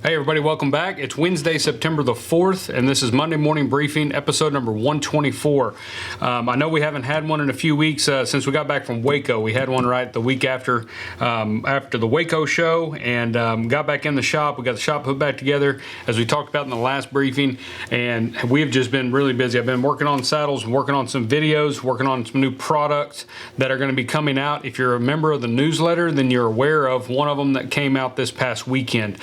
Hey everybody, welcome back. It's Wednesday, September the 4th, and this is Monday Morning Briefing, episode number 124. I know we haven't had one in a few weeks since we got back from Waco. We had one right the week after the Waco show, and got back in the shop. We got the shop put back together, as we talked about in the last briefing, and we've just been really busy. I've been working on saddles, working on some videos, working on some new products that are going to be coming out. If you're a member of the newsletter, then you're aware of one of them that came out this past weekend.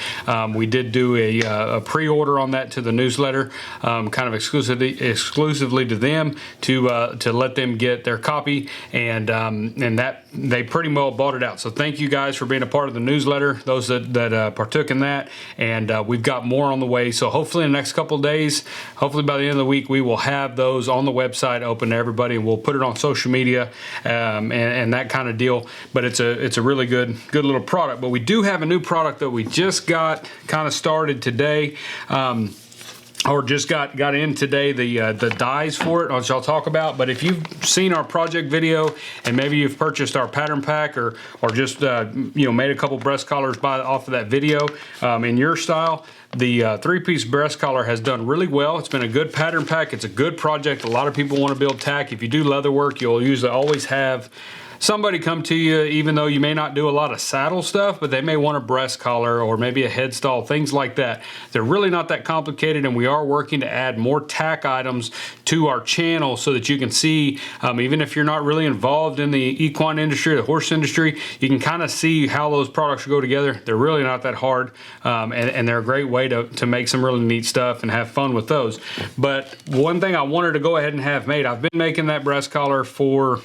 We did do a pre-order on that to the newsletter, kind of exclusively to them to let them get their copy, and that they pretty well bought it out. So thank you guys for being a part of the newsletter, those that partook in that, and we've got more on the way. So hopefully in the next couple of days, hopefully by the end of the week, we will have those on the website open to everybody, and we'll put it on social media and that kind of deal. But it's a really good little product. But we do have a new product that we just got kind of started today, or just got in today, the dies for it, which I'll talk about. But if you've seen our project video and maybe you've purchased our pattern pack or just made a couple breast collars off of that video in your style, the three-piece breast collar has done really well. It's been a good pattern pack. It's a good project. A lot of people want to build tack. If you do leather work, you'll usually always have somebody come to you, even though you may not do a lot of saddle stuff, but they may want a breast collar or maybe a head stall, things like that. They're really not that complicated, and we are working to add more tack items to our channel so that you can see, even if you're not really involved in the equine industry, the horse industry, you can kind of see how those products go together. They're really not that hard, and they're a great way to make some really neat stuff and have fun with those. But one thing I wanted to go ahead and have made, I've been making that breast collar for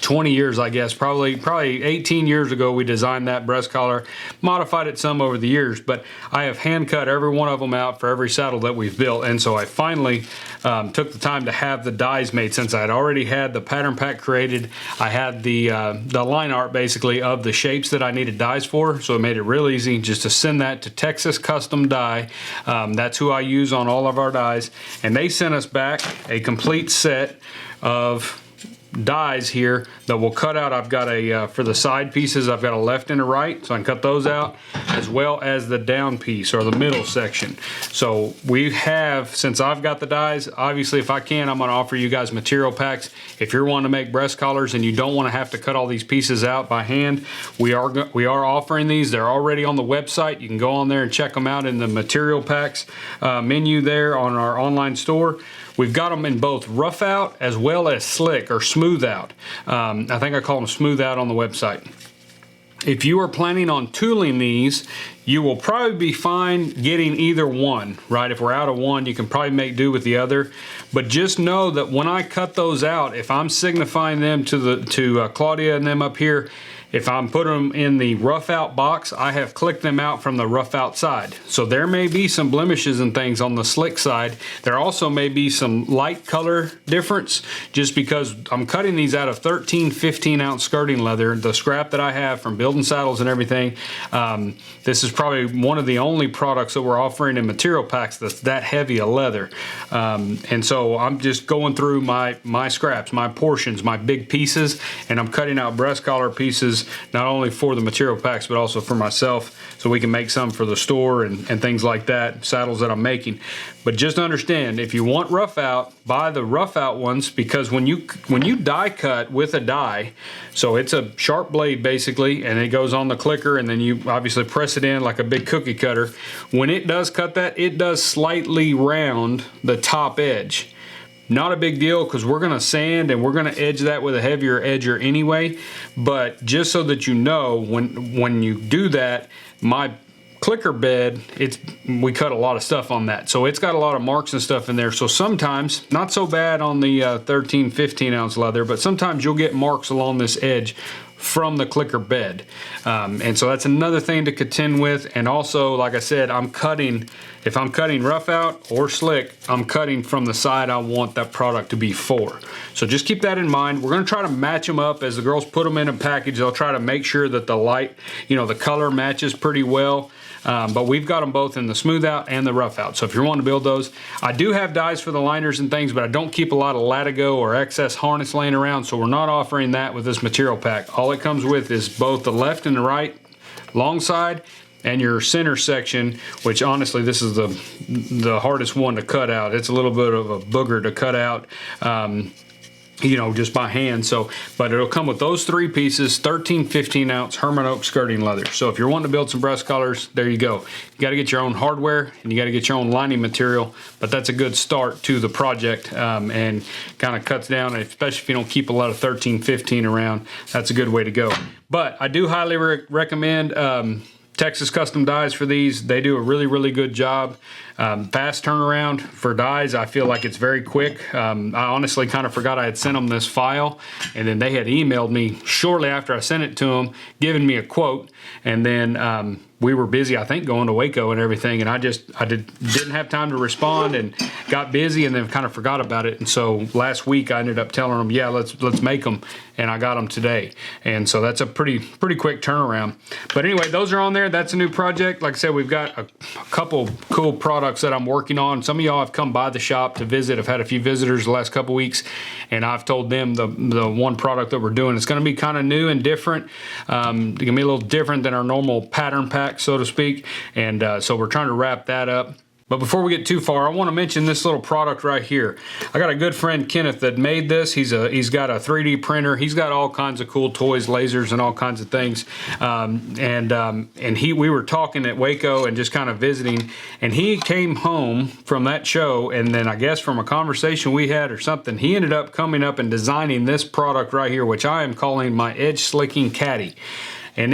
20 years, I guess. Probably 18 years ago we designed that breast collar, modified it some over the years, but I have hand cut every one of them out for every saddle that we've built. And so I finally took the time to have the dies made, since I had already had the pattern pack created. I had the line art basically of the shapes that I needed dies for, so it made it real easy just to send that to Texas Custom Die. That's who I use on all of our dies, and they sent us back a complete set of dies here that we'll cut out. I've got for the side pieces, I've got a left and a right, so I can cut those out, as well as the down piece or the middle section. So we have, since I've got the dies, obviously if I can, I'm going to offer you guys material packs. If you're wanting to make breast collars and you don't want to have to cut all these pieces out by hand, we are offering these. They're already on the website. You can go on there and check them out in the material packs menu there on our online store. We've got them in both rough out as well as slick or smooth out. I think I call them smooth out on the website. If you are planning on tooling these, you will probably be fine getting either one, right? If we're out of one, you can probably make do with the other. But just know that when I cut those out, if I'm signifying them to Claudia and them up here, if I'm putting them in the rough out box, I have clicked them out from the rough out side. So there may be some blemishes and things on the slick side. There also may be some light color difference, just because I'm cutting these out of 13, 15 ounce skirting leather, the scrap that I have from building saddles and everything. This is probably one of the only products that we're offering in material packs that's that heavy a leather. And so I'm just going through my scraps, my portions, my big pieces, and I'm cutting out breast collar pieces, not only for the material packs, but also for myself, so we can make some for the store and things like that, saddles that I'm making. But just understand, if you want rough out, buy the rough out ones, because when you die cut with a die, so it's a sharp blade basically, and it goes on the clicker, and then you obviously press it in like a big cookie cutter. When it does cut that, it does slightly round the top edge. Not a big deal, because we're going to sand and we're going to edge that with a heavier edger anyway. But just so that you know, when you do that, my clicker bed, we cut a lot of stuff on that, so it's got a lot of marks and stuff in there. So sometimes, not so bad on the 13, 15 ounce leather, but sometimes you'll get marks along this edge from the clicker bed, and so that's another thing to contend with. And also, like I said, if I'm cutting rough out or slick, I'm cutting from the side I want that product to be for. So just keep that in mind. We're going to try to match them up as the girls put them in a package. They'll try to make sure that the light, the color matches pretty well. But we've got them both in the smooth out and the rough out. So if you're wanting to build those, I do have dies for the liners and things, but I don't keep a lot of latigo or excess harness laying around, so we're not offering that with this material pack. All it comes with is both the left and the right long side and your center section, which honestly this is the hardest one to cut out. It's a little bit of a booger to cut out, you know, just by hand. So, but it'll come with those 3 pieces, 13, 15 ounce Herman Oak skirting leather. So if you're wanting to build some breast collars, there you go. You got to get your own hardware and you got to get your own lining material, but that's a good start to the project, and kind of cuts down, especially if you don't keep a lot of 13, 15 around, that's a good way to go. But I do highly recommend Texas Custom Dies for these. They do a really, really good job. Fast turnaround for dies. I feel like it's very quick. I honestly kind of forgot I had sent them this file, and then they had emailed me shortly after I sent it to them, giving me a quote, and then we were busy, I think, going to Waco and everything, and I didn't have time to respond and got busy and then kind of forgot about it. And so last week I ended up telling them, yeah, let's make them, and I got them today. And so that's a pretty quick turnaround. But anyway, those are on there. That's a new project. Like I said, we've got a couple cool products that I'm working on. Some of y'all have come by the shop to visit. I've had a few visitors the last couple weeks, and I've told them the one product that we're doing is going to be kind of new and different. It's going to be a little different than our normal pattern pack, so to speak, and so we're trying to wrap that up. But before we get too far, I want to mention this little product right here. I got a good friend, Kenneth, that made this. He's got a 3D printer. He's got all kinds of cool toys, lasers, and all kinds of things. We were talking at Waco and just kind of visiting, and he came home from that show, and then I guess from a conversation we had or something, he ended up coming up and designing this product right here, which I am calling my edge slicking caddy. And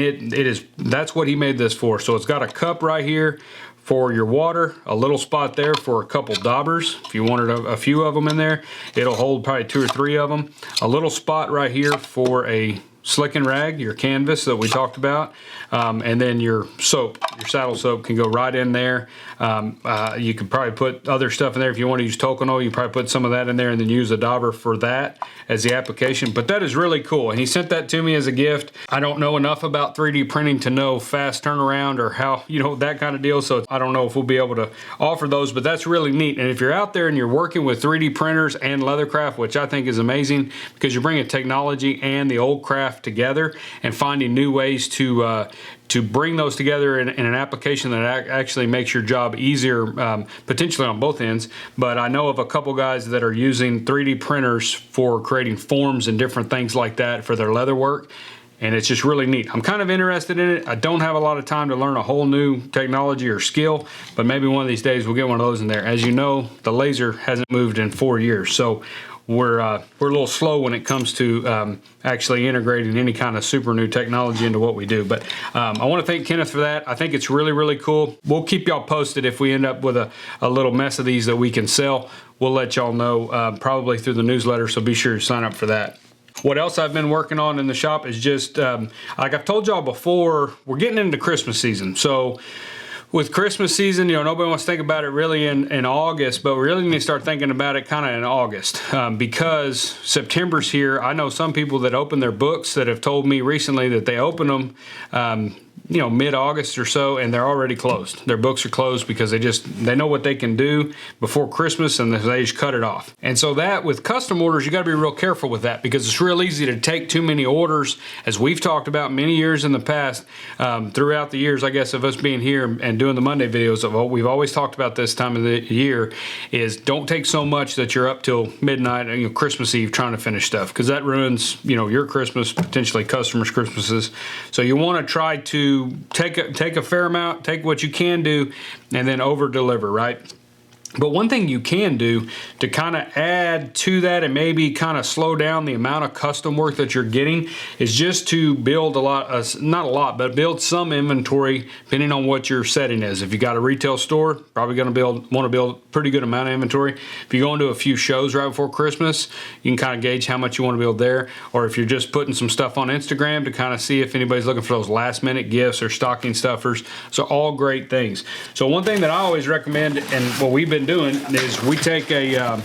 that's what he made this for. So it's got a cup right here for your water, a little spot there for a couple daubers. If you wanted a few of them in there, it'll hold probably 2 or 3 of them. A little spot right here for a slicking rag, your canvas that we talked about, and then your soap, your saddle soap can go right in there. You could probably put other stuff in there. If you want to use Tocono, you probably put some of that in there and then use a dauber for that as the application. But that is really cool, and he sent that to me as a gift. I don't know enough about 3D printing to know fast turnaround or how, you know, that kind of deal, so I don't know if we'll be able to offer those, but that's really neat. And if you're out there and you're working with 3D printers and leathercraft, which I think is amazing because you're bringing technology and the old craft together and finding new ways to bring those together in an application that actually makes your job easier, potentially on both ends. But I know of a couple guys that are using 3D printers for creating forms and different things like that for their leather work, and it's just really neat. I'm kind of interested in it. I don't have a lot of time to learn a whole new technology or skill, but maybe one of these days we'll get one of those in there. As you know, the laser hasn't moved in 4 years, so we're a little slow when it comes to actually integrating any kind of super new technology into what we do. But I want to thank Kenneth for that. I think it's really, really cool. We'll keep y'all posted if we end up with a little mess of these that we can sell. We'll let y'all know probably through the newsletter, so be sure to sign up for that. What else I've been working on in the shop is just, like I've told y'all before, we're getting into Christmas season. So with Christmas season, you know, nobody wants to think about it really in August, but we really need to start thinking about it kind of in August, because September's here. I know some people that open their books that have told me recently that they open them, you know, mid-August or so, and they're already closed. Their books are closed because they know what they can do before Christmas, and they just cut it off. And so that with custom orders, you got to be real careful with that, because it's real easy to take too many orders, as we've talked about many years in the past, throughout the years, I guess, of us being here and doing the Monday videos. We've always talked about this time of the year is don't take so much that you're up till midnight, you know, Christmas Eve trying to finish stuff, because that ruins, you know, your Christmas, potentially customers' Christmases. So you want to try to take a fair amount, take what you can do, and then over deliver, right? But one thing you can do to kind of add to that and maybe kind of slow down the amount of custom work that you're getting is just to build a lot, not a lot, but build some inventory depending on what your setting is. If you got a retail store, probably going to want to build a pretty good amount of inventory. If you go into a few shows right before Christmas, you can kind of gauge how much you want to build there. Or if you're just putting some stuff on Instagram to kind of see if anybody's looking for those last minute gifts or stocking stuffers. So all great things. So one thing that I always recommend, and what we've been doing, is we take a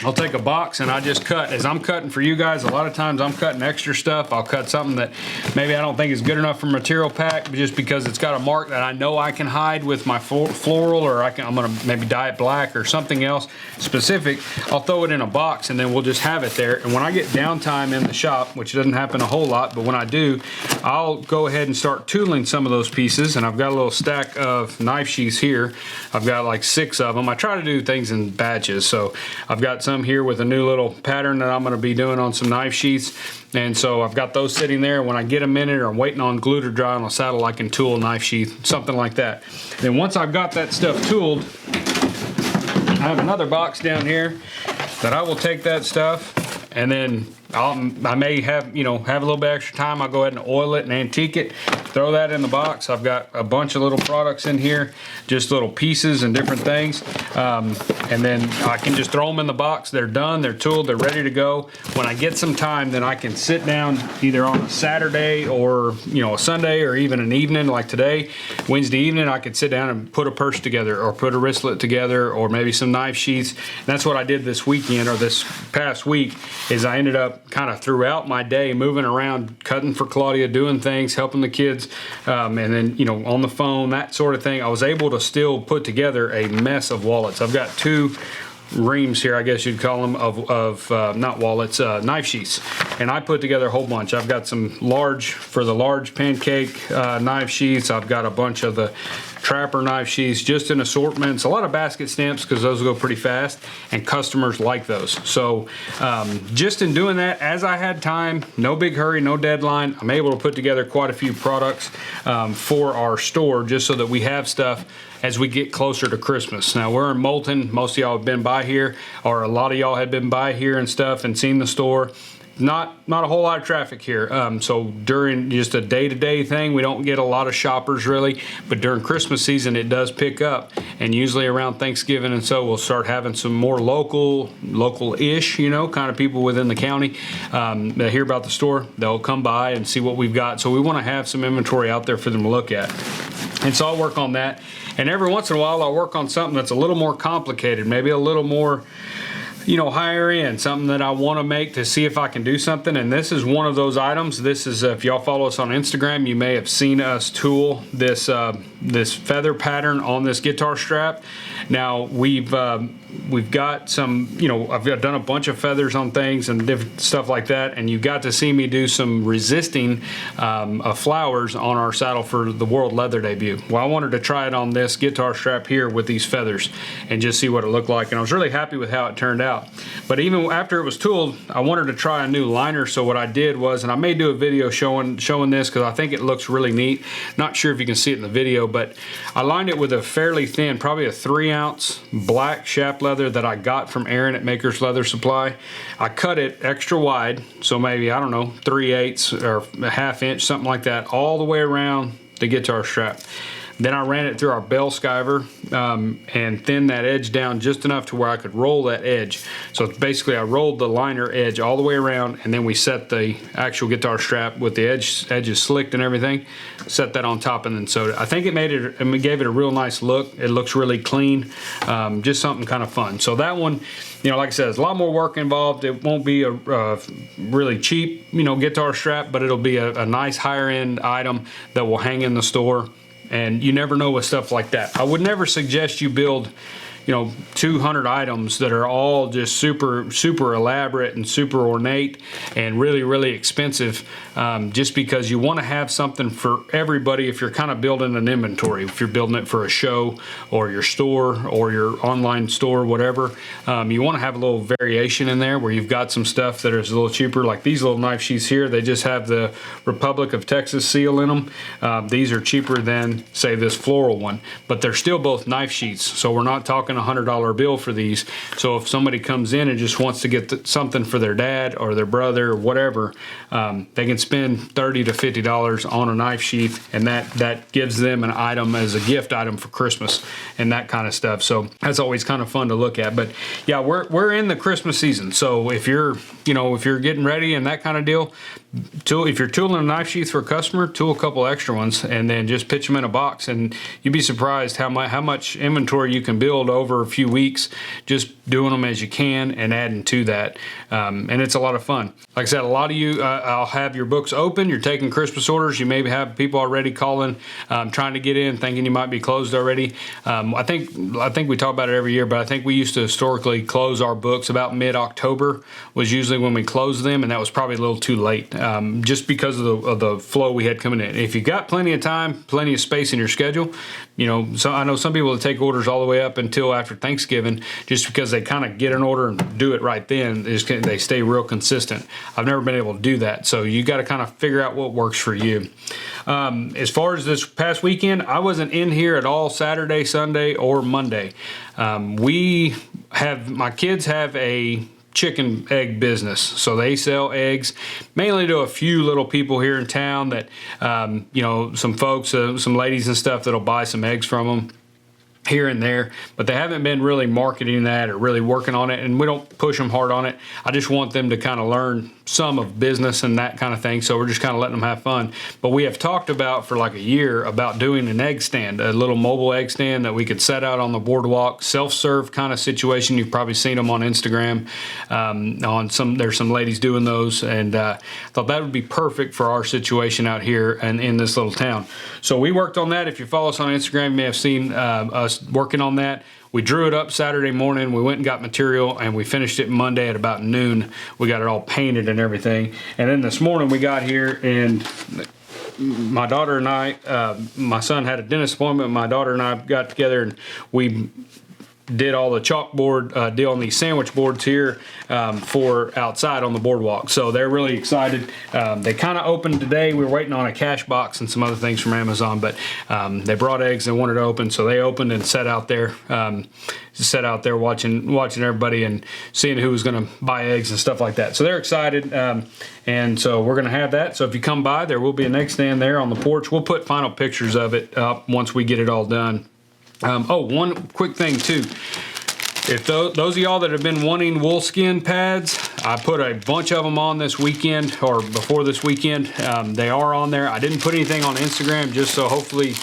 I'll take a box and I just cut. As I'm cutting for you guys, a lot of times I'm cutting extra stuff. I'll cut something that maybe I don't think is good enough for material pack, just because it's got a mark that I know I can hide with my floral, or I'm gonna maybe dye it black or something else specific. I'll throw it in a box and then we'll just have it there. And when I get downtime in the shop, which doesn't happen a whole lot, but when I do, I'll go ahead and start tooling some of those pieces. And I've got a little stack of knife sheaths here. I've got like 6 of them. I try to do things in batches. So I've got some here with a new little pattern that I'm going to be doing on some knife sheaths, and so I've got those sitting there. When I get them in it, or I'm waiting on glue to dry on a saddle, I can tool a knife sheath, something like that. Then once I've got that stuff tooled, I have another box down here that I will take that stuff, and then I may have, have a little bit extra time. I'll go ahead and oil it and antique it, throw that in the box. I've got a bunch of little products in here, just little pieces and different things. And then I can just throw them in the box. They're done, they're tooled, they're ready to go. When I get some time, then I can sit down either on a Saturday or, a Sunday, or even an evening like today, Wednesday evening, I could sit down and put a purse together, or put a wristlet together, or maybe some knife sheaths. And that's what I did this weekend, or this past week, is I ended up kind of throughout my day moving around, cutting for Claudia, doing things, helping the kids, and then on the phone, that sort of thing. I was able to still put together a mess of wallets. I've got 2 reams here, I guess you'd call them, of not wallets, knife sheaths, and I put together a whole bunch. I've got some large, for the large pancake knife sheaths. I've got a bunch of the trapper knife sheaths, just in assortments. A lot of basket stamps, because those go pretty fast, and customers like those. So just in doing that, as I had time, no big hurry, no deadline, I'm able to put together quite a few products for our store, just so that we have stuff as we get closer to Christmas. Now, we're in Moulton. Most of y'all have been by here, or a lot of y'all have been by here and stuff and seen the store. Not a whole lot of traffic here. So during just a day-to-day thing, we don't get a lot of shoppers really, but during Christmas season, it does pick up. And usually around Thanksgiving and so, we'll start having some more local-ish, kind of people within the county that hear about the store. They'll come by and see what we've got. So we want to have some inventory out there for them to look at. And so I'll work on that. And every once in a while, I'll work on something that's a little more complicated, maybe a little more higher end, something that I want to make to see if I can do something. And this is one of those items. This is, if y'all follow us on Instagram, you may have seen us tool this this feather pattern on this guitar strap. Now we've got some, I've done a bunch of feathers on things and different stuff like that, and you got to see me do some resisting flowers on our saddle for the World Leather debut. Well, I wanted to try it on this guitar strap here with these feathers and just see what it looked like, and I was really happy with how it turned out. But even after it was tooled, I wanted to try a new liner. So what I did was, and I may do a video showing this, because I think it looks really neat. Not sure if you can see it in the video, but I lined it with a fairly thin, probably a 3-ounce black shaft leather that I got from Aaron at Maker's Leather Supply. I cut it extra wide, so maybe, I don't know, 3/8 or a 1/2 inch, something like that, all the way around the guitar strap. Then I ran it through our bell skiver and thinned that edge down just enough to where I could roll that edge. So basically I rolled the liner edge all the way around, and then we set the actual guitar strap with the edges slicked and everything, set that on top, and then sewed it. I think it gave it a real nice look. It looks really clean, just something kind of fun. So that one, like I said, there's a lot more work involved. It won't be a really cheap, guitar strap, but it'll be a nice higher end item that will hang in the store. And you never know with stuff like that. I would never suggest you build 200 items that are all just super elaborate and super ornate and really expensive, just because you want to have something for everybody. If you're kind of building an inventory, if you're building it for a show or your store or your online store, whatever, you want to have a little variation in there where you've got some stuff that is a little cheaper, like these little knife sheaths here. They just have the Republic of Texas seal in them. These are cheaper than, say, this floral one, but they're still both knife sheaths, so we're not talking $100 bill for these. So if somebody comes in and just wants to get something for their dad or their brother or whatever, they can spend $30 to $50 on a knife sheath, and that gives them an item as a gift item for Christmas and that kind of stuff. So that's always kind of fun to look at. But yeah, we're in the Christmas season, so if you're getting ready and that kind of deal, if you're tooling a knife sheath for a customer, tool a couple extra ones and then just pitch them in a box, and you'd be surprised how much inventory you can build over over a few weeks, just doing them as you can and adding to that. And it's a lot of fun. Like I said, a lot of you, I'll have your books open. You're taking Christmas orders. You maybe have people already calling, trying to get in, thinking you might be closed already. I think we talk about it every year, but I think we used to historically close our books about mid-October was usually when we closed them, and that was probably a little too late, just because of the flow we had coming in. If you got plenty of time, plenty of space in your schedule, so I know some people that take orders all the way up until after Thanksgiving, just because they kind of get an order and do it right then. They stay real consistent. I've never been able to do that, so you got to kind of figure out what works for you. As far as this past weekend, I wasn't in here at all Saturday, Sunday, or Monday. My kids have a chicken egg business, so they sell eggs mainly to a few little people here in town that some folks, some ladies and stuff that'll buy some eggs from them here and there, but they haven't been really marketing that or really working on it, and we don't push them hard on it. I just want them to kind of learn some of business and that kind of thing, so we're just kind of letting them have fun. But we have talked about for like a year about doing an egg stand, a little mobile egg stand that we could set out on the boardwalk, self-serve kind of situation. You've probably seen them on Instagram. There's some ladies doing those, and thought that would be perfect for our situation out here and in this little town. So we worked on that. If you follow us on Instagram, you may have seen us working on that. We drew it up Saturday morning. We went and got material, and we finished it Monday at about noon. We got it all painted and everything. And then this morning we got here, and my daughter and I, my son had a dentist appointment. My daughter and I got together, and we did all the chalkboard deal on these sandwich boards here for outside on the boardwalk. So they're really excited. They kind of opened today. We were waiting on a cash box and some other things from Amazon, but they brought eggs and wanted to open, so they opened and sat out there watching everybody and seeing who was going to buy eggs and stuff like that. So they're excited, and so we're going to have that. So if you come by, there will be an egg stand there on the porch. We'll put final pictures of it up once we get it all done. One quick thing too. If those of y'all that have been wanting wool skin pads, I put a bunch of them on this weekend or before this weekend. They are on there. I didn't put anything on Instagram just so hopefully,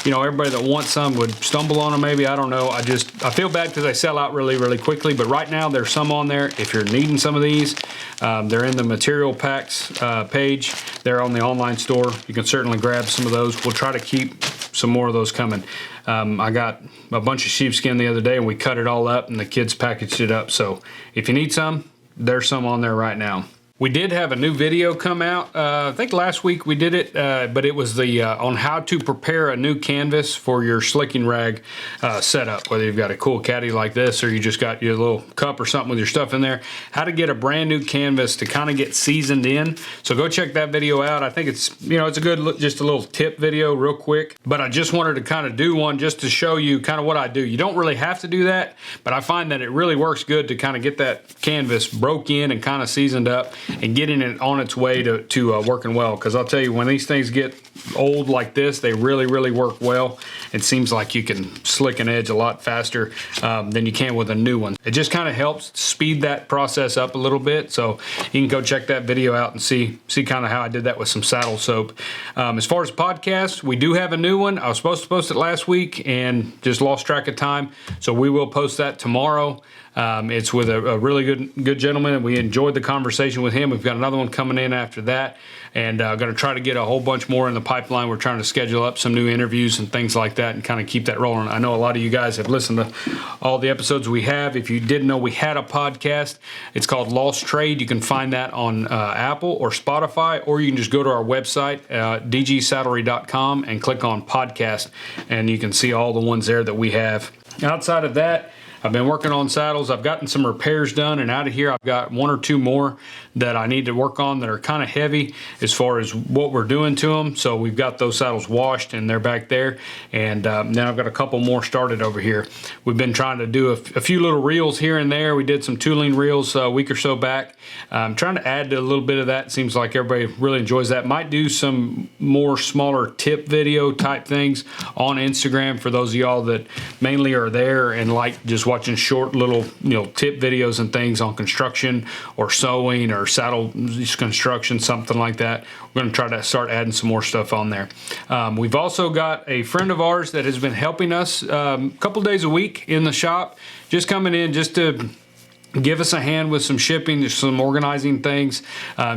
everybody that wants some would stumble on them maybe. I don't know. I feel bad because they sell out really, really quickly, but right now there's some on there. If you're needing some of these, they're in the material packs page. They're on the online store. You can certainly grab some of those. We'll try to keep some more of those coming. I got a bunch of sheepskin the other day, and we cut it all up, and the kids packaged it up. So if you need some, there's some on there right now. We did have a new video come out. I think last week we did it, but it was the on how to prepare a new canvas for your slicking rag setup, whether you've got a cool caddy like this or you just got your little cup or something with your stuff in there. How to get a brand new canvas to kind of get seasoned in. So go check that video out. I think it's it's a good, just a little tip video real quick, but I just wanted to kind of do one just to show you kind of what I do. You don't really have to do that, but I find that it really works good to kind of get that canvas broke in and kind of seasoned up and getting it on its way to working well. Because I'll tell you, when these things get old like this, they really, really work well. It seems like you can slick an edge a lot faster than you can with a new one. It just kind of helps speed that process up a little bit. So you can go check that video out and see kind of how I did that with some saddle soap. As far as podcasts, we do have a new one. I was supposed to post it last week and just lost track of time. So we will post that tomorrow. It's with a really good gentleman, and we enjoyed the conversation with him. We've got another one coming in after that, and going to try to get a whole bunch more in the pipeline. We're trying to schedule up some new interviews and things like that and kind of keep that rolling. I know a lot of you guys have listened to all the episodes we have. If you didn't know we had a podcast, it's called Lost Trade. You can find that on Apple or Spotify, or you can just go to our website, dgsaddlery.com, and click on podcast, and you can see all the ones there that we have. Outside of that, I've been working on saddles. I've gotten some repairs done, and out of here I've got one or two more that I need to work on that are kind of heavy as far as what we're doing to them. So we've got those saddles washed and they're back there, and then I've got a couple more started over here. We've been trying to do a few little reels here and there. We did some tooling reels a week or so back. I'm trying to add a little bit of that. Seems like everybody really enjoys that. Might do some more smaller tip video type things on Instagram for those of y'all that mainly are there and like just watching watching short little, tip videos and things on construction or sewing or saddle construction, something like that. We're going to try to start adding some more stuff on there. We've also got a friend of ours that has been helping us a couple days a week in the shop, just coming in just to give us a hand with some shipping, just some organizing things.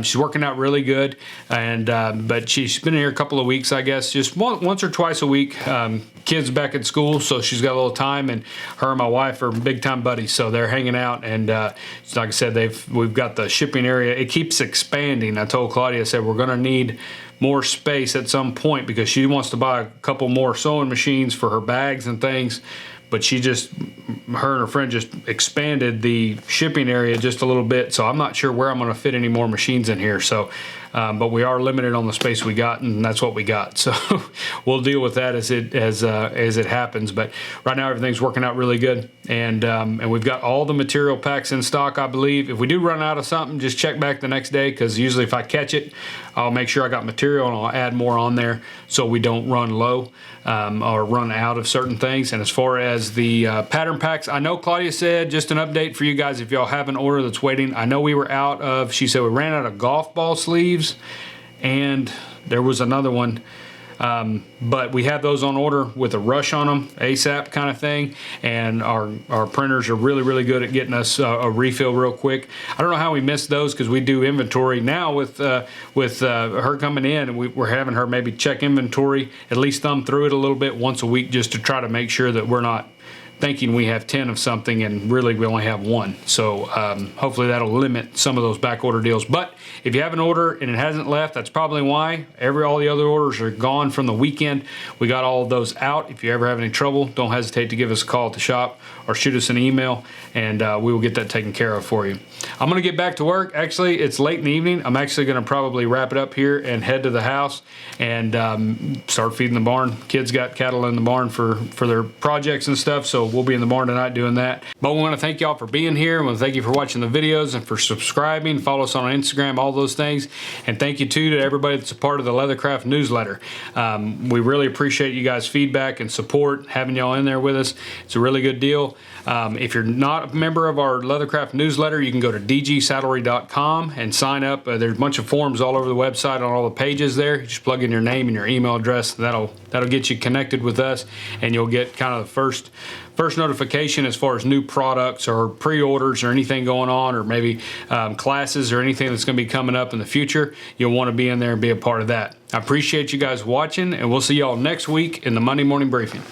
She's working out really good, and but she's been here a couple of weeks, I guess, just once or twice a week. Kids back at school, so she's got a little time, and her and my wife are big time buddies, so they're hanging out. And like I said, we've got the shipping area. It keeps expanding. I told Claudia, I said we're going to need more space at some point because she wants to buy a couple more sewing machines for her bags and things. But her and her friend just expanded the shipping area just a little bit, so I'm not sure where I'm going to fit any more machines in here. So, but we are limited on the space we got, and that's what we got. So we'll deal with that as it happens. But right now everything's working out really good, and we've got all the material packs in stock, I believe. If we do run out of something, just check back the next day, because usually if I catch it, I'll make sure I got material and I'll add more on there so we don't run low or run out of certain things. And as far as the pattern packs, I know Claudia said, just an update for you guys if y'all have an order that's waiting. I know we were out of, she said we ran out of golf ball sleeves, and there was another one. But we have those on order with a rush on them, ASAP kind of thing, and our printers are really, really good at getting us a refill real quick. I don't know how we missed those, because we do inventory now with her coming in, and we're having her maybe check inventory, at least thumb through it a little bit once a week, just to try to make sure that we're not thinking we have 10 of something and really we only have one. So hopefully that'll limit some of those back order deals. But if you have an order and it hasn't left, that's probably why. All the other orders are gone from the weekend. We got all of those out. If you ever have any trouble, don't hesitate to give us a call at the shop or shoot us an email, and we will get that taken care of for you. I'm gonna get back to work. Actually, it's late in the evening. I'm actually gonna probably wrap it up here and head to the house and start feeding the barn. Kids got cattle in the barn for their projects and stuff, so we'll be in the barn tonight doing that. But we want to thank y'all for being here. We want to thank you for watching the videos and for subscribing. Follow us on Instagram, all those things. And thank you too to everybody that's a part of the Leathercraft newsletter. We really appreciate you guys' feedback and support, having y'all in there with us. It's a really good deal. If you're not a member of our Leathercraft newsletter, you can go to dgsaddlery.com and sign up. There's a bunch of forms all over the website on all the pages there. You just plug in your name and your email address. That'll get you connected with us, and you'll get kind of the first notification as far as new products or pre-orders or anything going on, or maybe classes or anything that's going to be coming up in the future. You'll want to be in there and be a part of that. I appreciate you guys watching, and we'll see y'all next week in the Monday Morning Briefing.